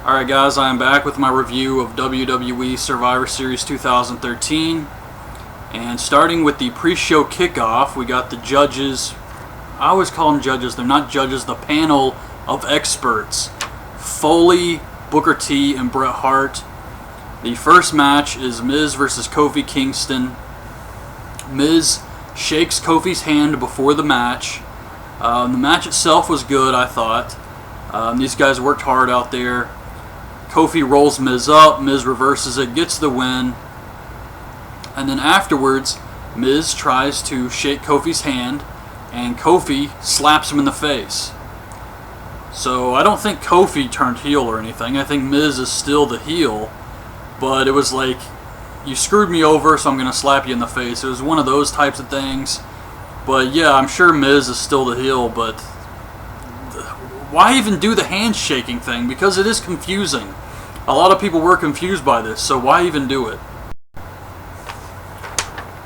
Alright guys, I am back with my review of WWE Survivor Series 2013. And starting with the pre-show kickoff, we got the judges. I always call them judges, they're not judges, the panel of experts. Foley, Booker T, and Bret Hart. The first match is Miz versus Kofi Kingston. Miz shakes Kofi's hand before the match. The match itself was good, I thought. These guys worked hard out there. Kofi rolls Miz up, Miz reverses it, gets the win. And then afterwards, Miz tries to shake Kofi's hand, and Kofi slaps him in the face. So I don't think Kofi turned heel or anything. I think Miz is still the heel. But it was like, you screwed me over, so I'm going to slap you in the face. It was one of those types of things. But yeah, I'm sure Miz is still the heel, but why even do the handshaking thing? Because it is confusing. A lot of people were confused by this, so why even do it?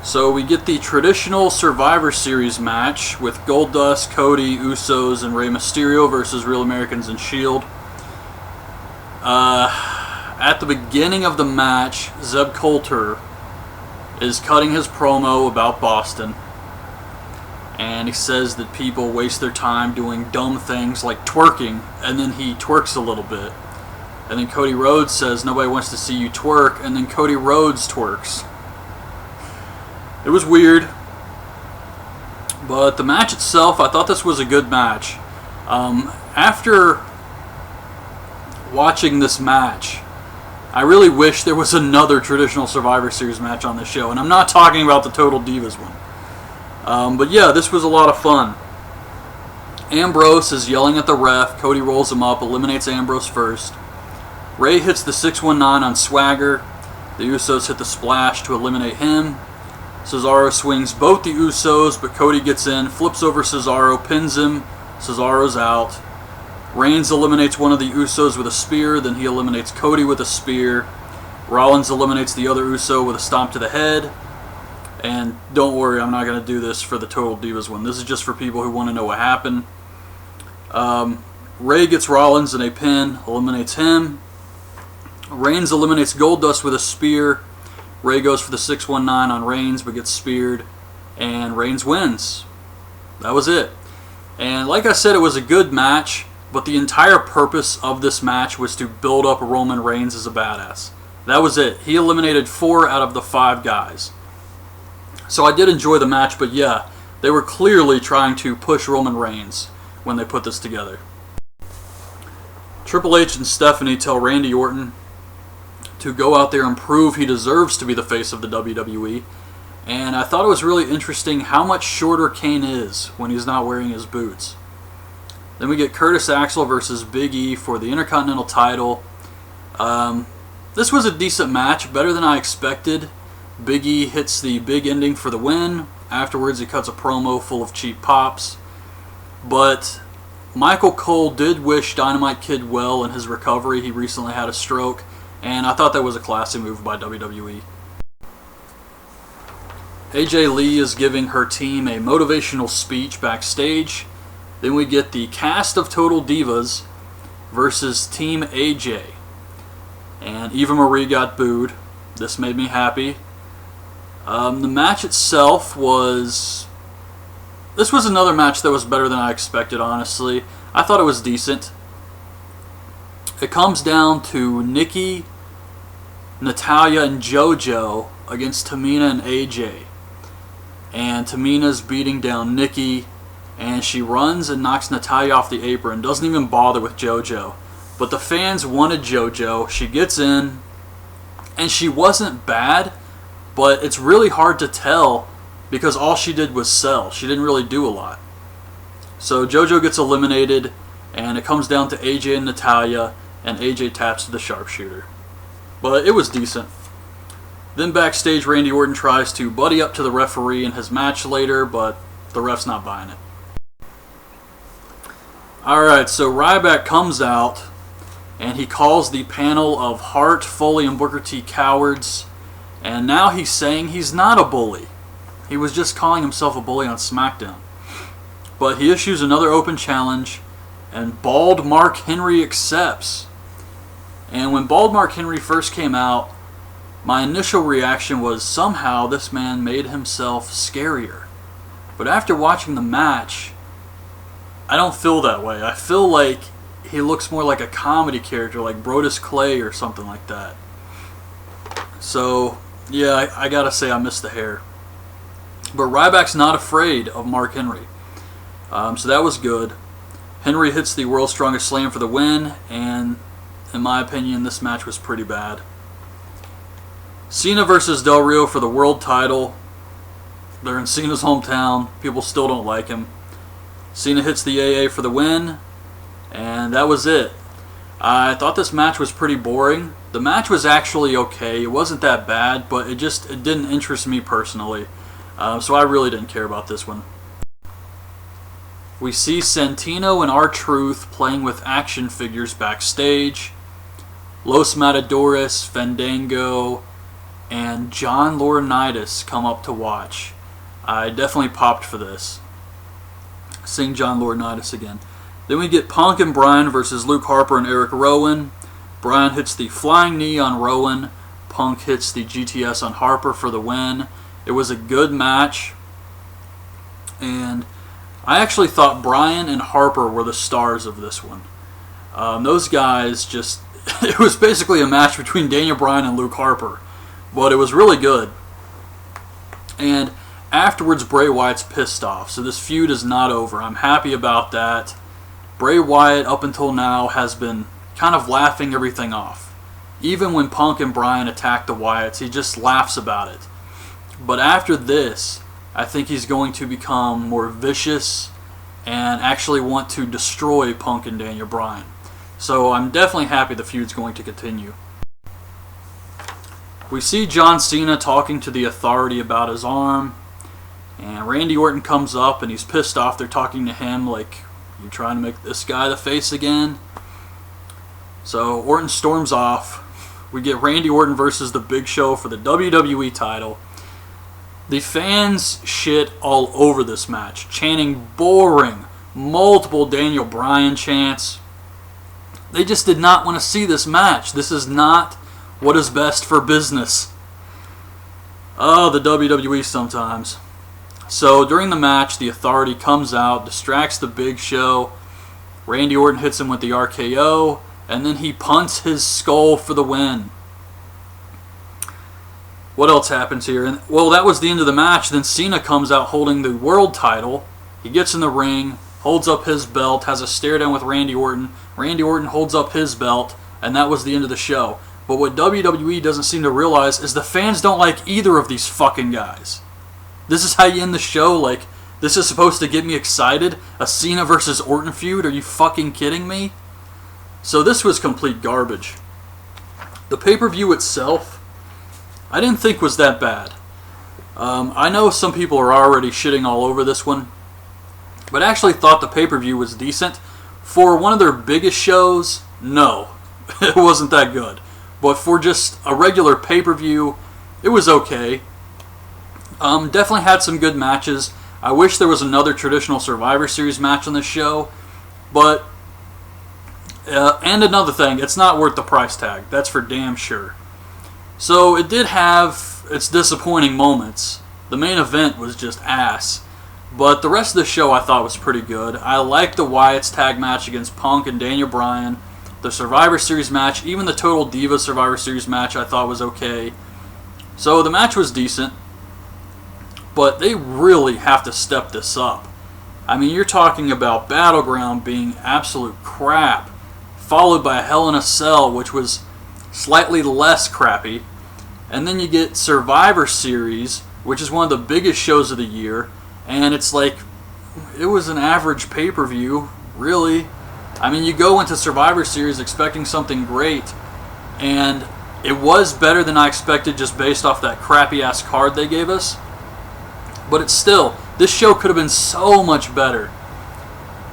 So we get the traditional Survivor Series match with Goldust, Cody, Usos, and Rey Mysterio versus Real Americans and S.H.I.E.L.D. At the beginning of the match, Zeb Coulter is cutting his promo about Boston. And he says that people waste their time doing dumb things like twerking, and then he twerks a little bit. And then Cody Rhodes says, nobody wants to see you twerk, and then Cody Rhodes twerks. It was weird. But the match itself, I thought this was a good match. After watching this match, I really wish there was another traditional Survivor Series match on this show. And I'm not talking about the Total Divas one. But yeah, this was a lot of fun. Ambrose is yelling at the ref. Cody rolls him up, eliminates Ambrose first. Rey hits the 619 on Swagger. The Usos hit the splash to eliminate him. Cesaro swings both the Usos, but Cody gets in, flips over Cesaro, pins him. Cesaro's out. Reigns eliminates one of the Usos with a spear, then he eliminates Cody with a spear. Rollins eliminates the other Uso with a stomp to the head. And don't worry, I'm not going to do this for the Total Divas one. This is just for people who want to know what happened. Rey gets Rollins in a pin, eliminates him. Reigns eliminates Goldust with a spear. Rey goes for the 619 on Reigns, but gets speared. And Reigns wins. That was it. And like I said, it was a good match, but the entire purpose of this match was to build up Roman Reigns as a badass. That was it. He eliminated 4 out of the 5 guys. So I did enjoy the match, but yeah, they were clearly trying to push Roman Reigns when they put this together. Triple H and Stephanie tell Randy Orton to go out there and prove he deserves to be the face of the WWE. And I thought it was really interesting how much shorter Kane is when he's not wearing his boots. Then we get Curtis Axel versus Big E for the Intercontinental title. This was a decent match, better than I expected. Big E hits the big ending for the win. Afterwards, he cuts a promo full of cheap pops. But Michael Cole did wish Dynamite Kid well in his recovery. He recently had a stroke, and I thought that was a classy move by WWE. AJ Lee is giving her team a motivational speech backstage. Then we get the cast of Total Divas versus Team AJ. And Eva Marie got booed. This made me happy. The match itself was... This was another match that was better than I expected, honestly. I thought it was decent. It comes down to Nikki, Natalya, and JoJo against Tamina and AJ. And Tamina's beating down Nikki, and she runs and knocks Natalya off the apron. Doesn't even bother with JoJo. But the fans wanted JoJo. She gets in, and she wasn't bad, but it's really hard to tell because all she did was sell. She didn't really do a lot. So JoJo gets eliminated, and it comes down to AJ and Natalya, and AJ taps to the sharpshooter. But it was decent. Then backstage, Randy Orton tries to buddy up to the referee in his match later, but the ref's not buying it. Alright, so Ryback comes out, and he calls the panel of Hart, Foley, and Booker T cowards. And now he's saying he's not a bully. He was just calling himself a bully on SmackDown. But he issues another open challenge, and Bald Mark Henry accepts. And when Bald Mark Henry first came out, my initial reaction was somehow this man made himself scarier. But after watching the match, I don't feel that way. I feel like he looks more like a comedy character, like Brodus Clay or something like that. So, yeah, I gotta say I miss the hair. But Ryback's not afraid of Mark Henry. So that was good. Henry hits the World's Strongest Slam for the win, and in my opinion, this match was pretty bad. Cena versus Del Rio for the world title. They're in Cena's hometown. People still don't like him. Cena hits the AA for the win, and that was it. I thought this match was pretty boring. The match was actually okay. It wasn't that bad, but it didn't interest me personally. So I really didn't care about this one. We see Santino and R-Truth playing with action figures backstage. Los Matadores, Fandango, and John Laurinaitis come up to watch. I definitely popped for this. Seeing John Laurinaitis again. Then we get Punk and Bryan versus Luke Harper and Eric Rowan. Bryan hits the flying knee on Rowan. Punk hits the GTS on Harper for the win. It was a good match. And I actually thought Bryan and Harper were the stars of this one. Those guys just... It was basically a match between Daniel Bryan and Luke Harper. But it was really good. And afterwards, Bray Wyatt's pissed off. So this feud is not over. I'm happy about that. Bray Wyatt, up until now, has been kind of laughing everything off. Even when Punk and Bryan attack the Wyatts, he just laughs about it. But after this, I think he's going to become more vicious and actually want to destroy Punk and Daniel Bryan. So I'm definitely happy the feud's going to continue. We see John Cena talking to the Authority about his arm. And Randy Orton comes up and he's pissed off. They're talking to him like, you trying to make this guy the face again? So Orton storms off. We get Randy Orton versus The Big Show for the WWE title. The fans shit all over this match, chanting boring, multiple Daniel Bryan chants. They just did not want to see this match. This is not what is best for business. Oh, the WWE sometimes. So during the match, the Authority comes out, distracts the Big Show. Randy Orton hits him with the RKO, and then he punts his skull for the win. What else happens here? Well, that was the end of the match. Then Cena comes out holding the world title. He gets in the ring, holds up his belt, has a stare down with Randy Orton. Randy Orton holds up his belt, and that was the end of the show. But what WWE doesn't seem to realize is the fans don't like either of these fucking guys. This is how you end the show? Like, this is supposed to get me excited? A Cena versus Orton feud? Are you fucking kidding me? So this was complete garbage. The pay-per-view itself, I didn't think was that bad. I know some people are already shitting all over this one, but I actually thought the pay-per-view was decent. For one of their biggest shows, no, it wasn't that good. But for just a regular pay-per-view, it was okay. Definitely had some good matches. I wish there was another traditional Survivor Series match on this show, but and another thing, it's not worth the price tag. That's for damn sure. So it did have its disappointing moments. The main event was just ass, but the rest of the show I thought was pretty good. I liked the Wyatt's tag match against Punk and Daniel Bryan. The Survivor Series match, even the Total Divas Survivor Series match I thought was okay. So the match was decent. But they really have to step this up. I mean, you're talking about Battleground being absolute crap, followed by Hell in a Cell, which was slightly less crappy. And then you get Survivor Series, which is one of the biggest shows of the year, and it's like, it was an average pay-per-view, really. I mean, you go into Survivor Series expecting something great, and it was better than I expected just based off that crappy-ass card they gave us. But it's still, this show could have been so much better.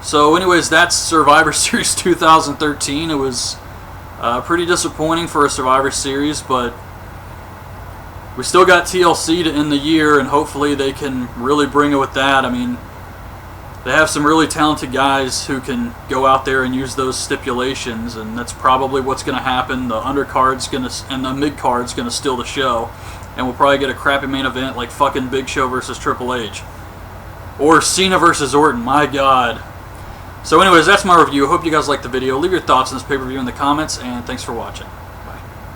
So anyways, that's Survivor Series 2013. It was pretty disappointing for a Survivor Series, but we still got TLC to end the year, and hopefully they can really bring it with that. I mean, they have some really talented guys who can go out there and use those stipulations, and that's probably what's going to happen. The undercard's going to, and the midcard's going to steal the show, and we'll probably get a crappy main event like fucking Big Show versus Triple H. Or Cena versus Orton, my god. So anyways, that's my review. Hope you guys liked the video. Leave your thoughts on this pay-per-view in the comments, and thanks for watching.